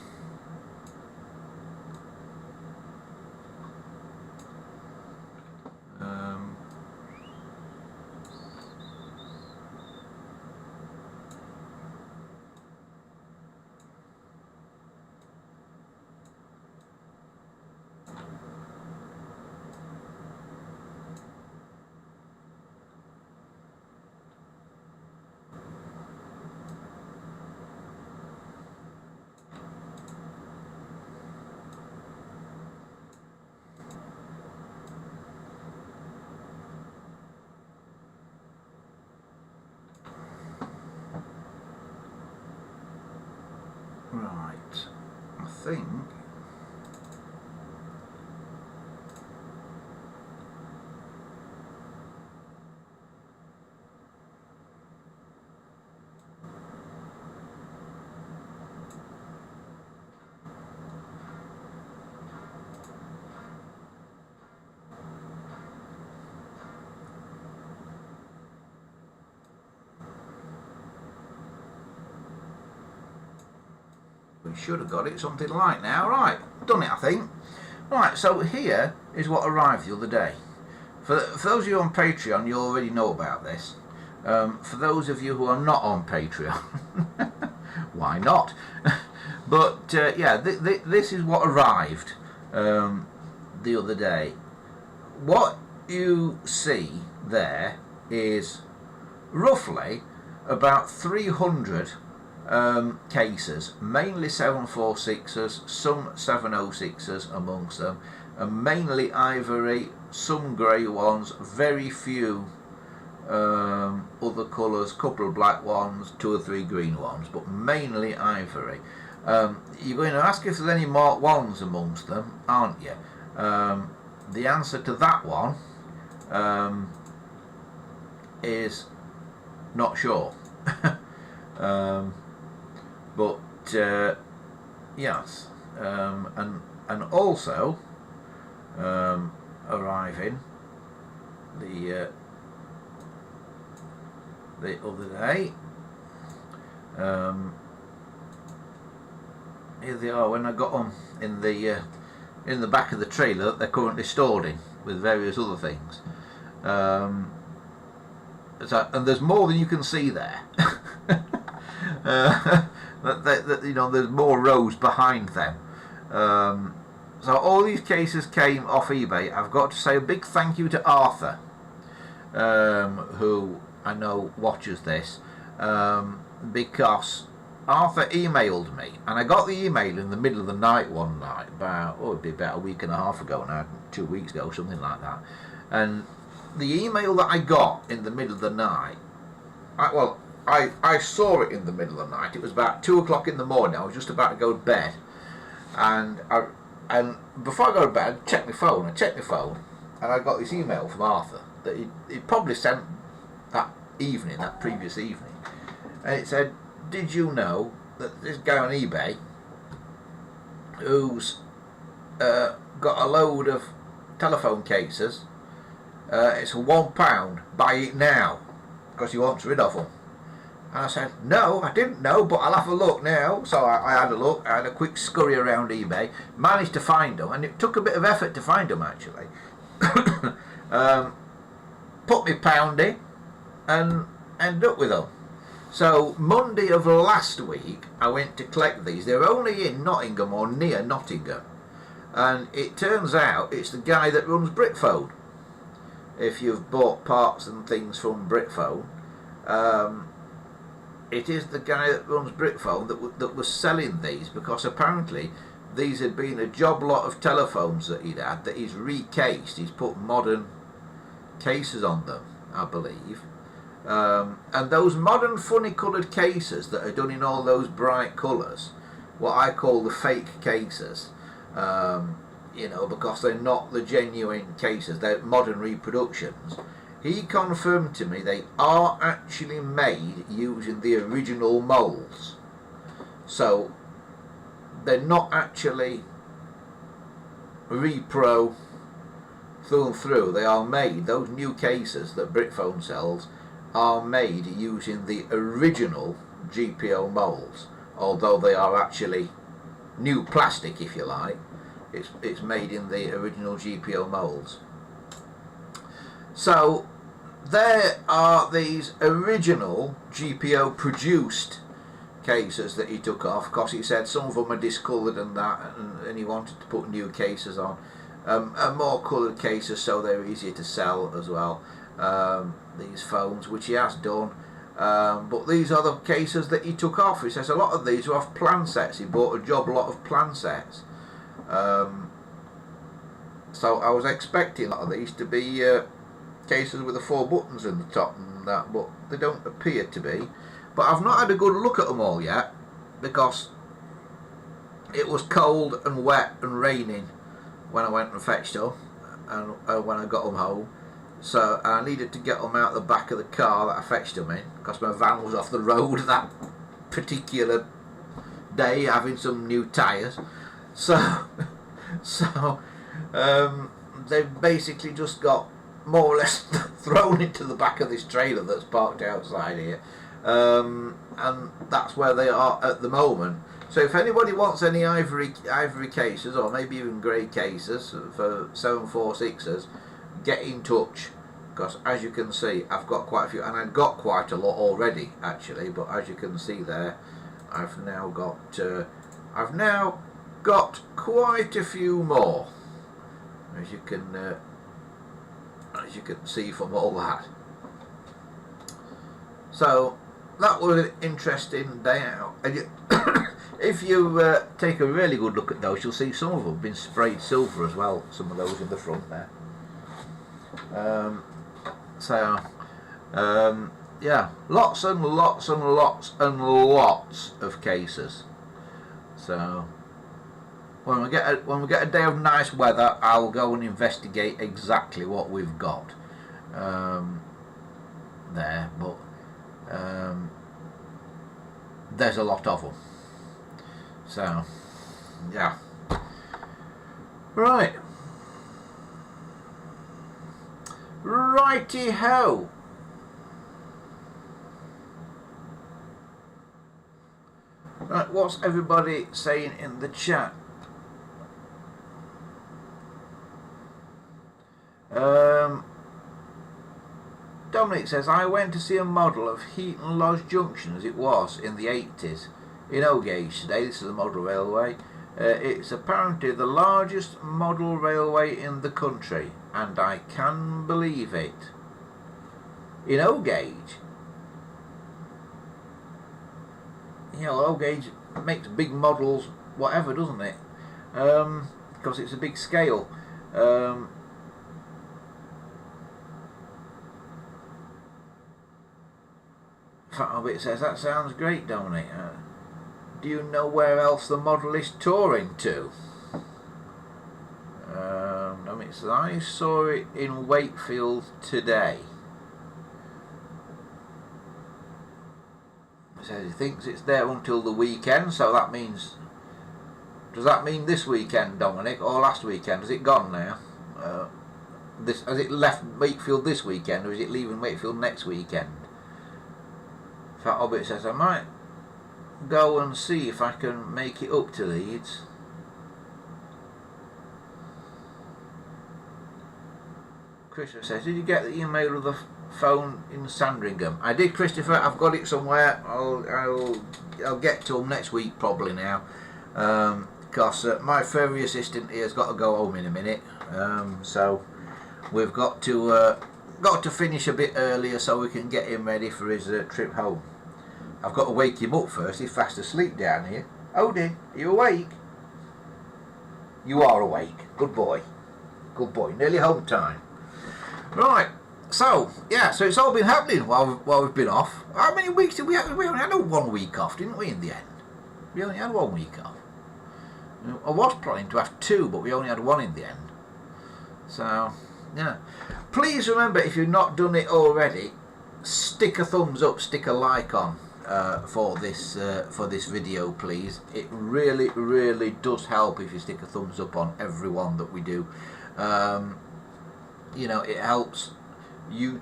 Right, I think we should have got it something like now. Right, done it I think. Right, so here is what arrived the other day. For those of you on Patreon, you already know about this. For those of you who are not on Patreon, why not? But yeah, this is what arrived the other day. What you see there is roughly about 300 cases, mainly 746s, some 706s amongst them, and mainly ivory, some grey ones, very few other colours, couple of black ones, 2 or 3 green ones, but mainly ivory. You're going to ask if there's any Mark 1s amongst them, aren't you? The answer to that one is not sure. But yes, and also arriving the other day. Here they are when I got them in the back of the trailer that they're currently stored in, with various other things. So, and there's more than you can see there. You know, there's more rows behind them. So all these cases came off eBay. I've got to say a big thank you to Arthur, who I know watches this, because Arthur emailed me, and I got the email in the middle of the night one night, it'd be about a week and a half ago now, 2 weeks ago, something like that. And the email that I got in the middle of the night, I saw it in the middle of the night. It was about 2 o'clock in the morning. I was just about to go to bed, and before I go to bed, I checked my phone, and I got this email from Arthur that he probably sent that previous evening, and it said, "Did you know that this guy on eBay who's got a load of telephone cases, it's for £1, buy it now, because he wants rid of them." And I said, "No, I didn't know, but I'll have a look now." So I had a look, I had a quick scurry around eBay, managed to find them, and it took a bit of effort to find them actually. Put my pound in and ended up with them. So Monday of last week I went to collect these. They're only in Nottingham or near Nottingham, and it turns out it's the guy that runs Britphone. If you've bought parts and things from Britphone, it is the guy that runs Brickphone that was selling these, because apparently these had been a job lot of telephones that he'd had that he's recased. He's put modern cases on them, I believe. And those modern funny coloured cases that are done in all those bright colours, what I call the fake cases, you know, because they're not the genuine cases, they're modern reproductions. He confirmed to me they are actually made using the original moulds. So they're not actually repro through and through. They are made, those new cases that Brickphone sells are made using the original GPO moulds, although they are actually new plastic, if you like. It's made in the original GPO moulds. So there are these original GPO produced cases that he took off, because he said some of them are discoloured and that, and he wanted to put new cases on, and more coloured cases, so they're easier to sell as well, these phones, which he has done. But these are the cases that he took off. He says a lot of these are off plan sets. He bought a job lot of plan sets. So I was expecting a lot of these to be cases with the 4 buttons in the top and that, but they don't appear to be. But I've not had a good look at them all yet, because it was cold and wet and raining when I went and fetched them, and when I got them home. So I needed to get them out the back of the car that I fetched them in, because my van was off the road that particular day, having some new tyres. So they've basically just got more or less thrown into the back of this trailer that's parked outside here. And that's where they are at the moment. So if anybody wants any ivory cases, or maybe even grey cases for 746s, get in touch, because as you can see, I've got quite a few, and I've got quite a lot already actually, but as you can see there, I've now got quite a few more, as you can see from all that. So that was an interesting day out. And if you take a really good look at those, you'll see some of them have been sprayed silver as well, some of those in the front there. Yeah, lots and lots and lots and lots of cases. So when we get a day of nice weather, I'll go and investigate exactly what we've got there. But there's a lot of them. So yeah, right. Righty ho. Right, what's everybody saying in the chat? Dominic says, I went to see a model of Heaton Lodge Junction as it was in the 80s in Ogage today. This is a model railway. It's apparently the largest model railway in the country, and I can believe it. In Ogage. You know, Ogage makes big models, whatever, doesn't it? Because it's a big scale. It says, that sounds great, Dominic. Do you know where else the model is touring to? Dominic says, I saw it in Wakefield today. He says he thinks it's there until the weekend, so that means... Does that mean this weekend, Dominic, or last weekend? Has it gone now? Has it left Wakefield this weekend, or is it leaving Wakefield next weekend? Fat Hobbit says, I might go and see if I can make it up to Leeds. Christopher says, did you get the email of the phone in Sandringham? I did, Christopher. I've got it somewhere. I'll get to them next week probably now, because my furry assistant here has got to go home in a minute. So we've got to finish a bit earlier so we can get him ready for his trip home. I've got to wake him up first. He's fast asleep down here. Odin, are you awake? You are awake. Good boy. Good boy. Nearly home time. Right. So, yeah, so it's all been happening while we've been off. How many weeks did we have? We only had 1 week off, didn't we, in the end? We only had 1 week off. I was planning to have 2, but we only had 1 in the end. So, yeah. Please remember, if you've not done it already, stick a thumbs up, stick a like on for this video, please. It really, really does help if you stick a thumbs up on every one that we do. You know, it helps you,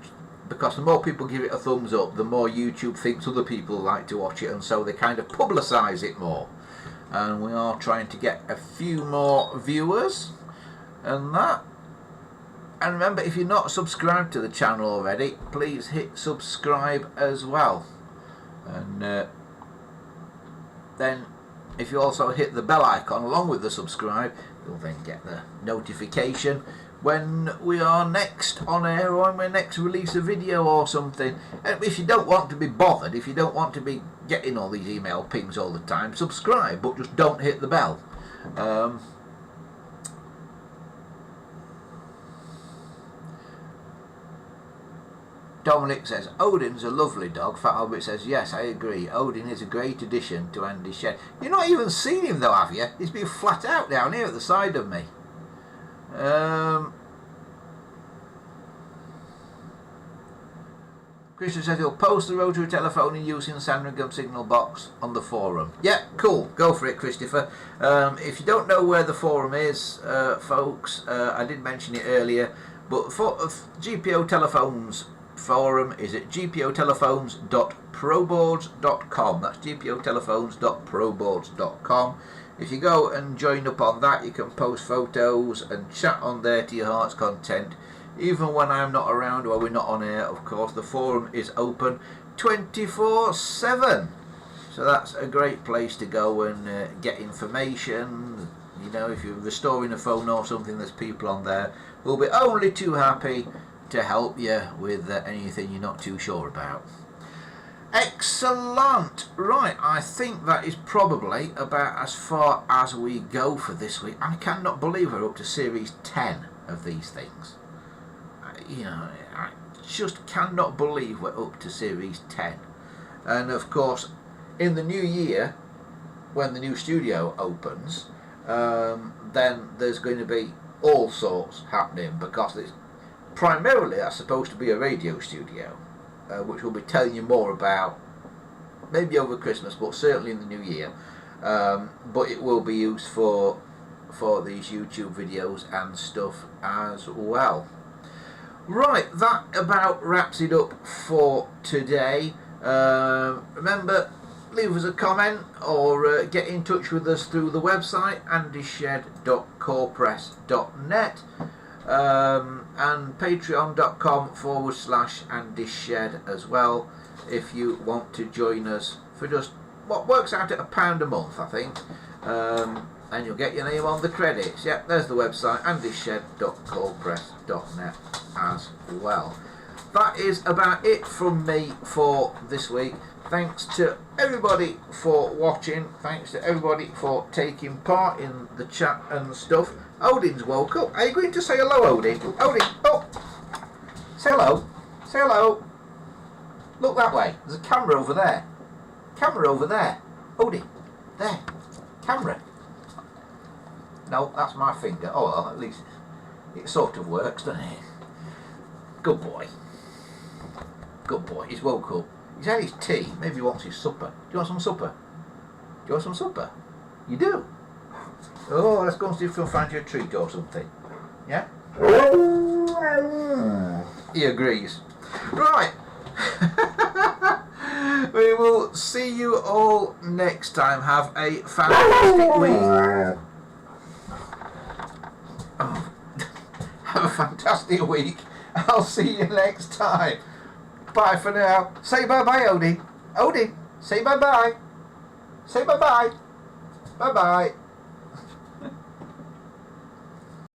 because the more people give it a thumbs up, the more YouTube thinks other people like to watch it, and so they kind of publicise it more. And we are trying to get a few more viewers and that. And remember, if you're not subscribed to the channel already, please hit subscribe as well. And then if you also hit the bell icon along with the subscribe, you'll then get the notification when we are next on air, or when we next release a video or something. And if you don't want to be bothered, if you don't want to be getting all these email pings all the time, subscribe, but just don't hit the bell. Dominic says, Odin's a lovely dog. Fat Albert says, yes, I agree. Odin is a great addition to Andy's shed. You've not even seen him though, have you? He's been flat out down here at the side of me. Christian says he'll post the rotary telephone in use in Sandringham signal box on the forum. Yeah, cool. Go for it, Christopher. If you don't know where the forum is, folks, I did mention it earlier, but for GPO Telephones forum is at gpotelephones.proboards.com. That's gpotelephones.proboards.com. If you go and join up on that, you can post photos and chat on there to your heart's content. Even when I'm not around or we're not on air, of course, the forum is open 24/7. So that's a great place to go and get information. You know, if you're restoring a phone or something, there's people on there who'll be only too happy to help you with anything you're not too sure about. Excellent. Right, I think that is probably about as far as we go for this week. I cannot believe we're up to series 10 of these things. You know, I just cannot believe we're up to series 10. And of course, in the new year, when the new studio opens, then there's going to be all sorts happening, because it's primarily that's supposed to be a radio studio, which we'll be telling you more about maybe over Christmas, but certainly in the new year. But it will be used for these YouTube videos and stuff as well. Right, that about wraps it up for today. Remember, leave us a comment or get in touch with us through the website andyshed.corepress.net and patreon.com/andyshed as well, if you want to join us for just what works out at £1 a month, I think, and you'll get your name on the credits. Yep, there's the website, andyshed.corepress.net as well. That is about it from me for this week. Thanks to everybody for watching. Thanks to everybody for taking part in the chat and stuff. Odin's woke up. Are you going to say hello, Odin? Odin, oh! Say hello. Say hello. Look that way. There's a camera over there. Camera over there. Odin. There. Camera. No, that's my finger. Oh, well, at least it sort of works, doesn't it? Good boy. Good boy. He's woke up. He's had his tea. Maybe he wants his supper. Do you want some supper? Do you want some supper? You do? Oh, let's go and see if we can find you a treat or something. Yeah? He agrees. Right. We will see you all next time. Have a fantastic week. Oh. Have a fantastic week. I'll see you next time. Bye for now. Say bye-bye, Odin. Odin, say bye-bye. Say bye-bye. Bye-bye.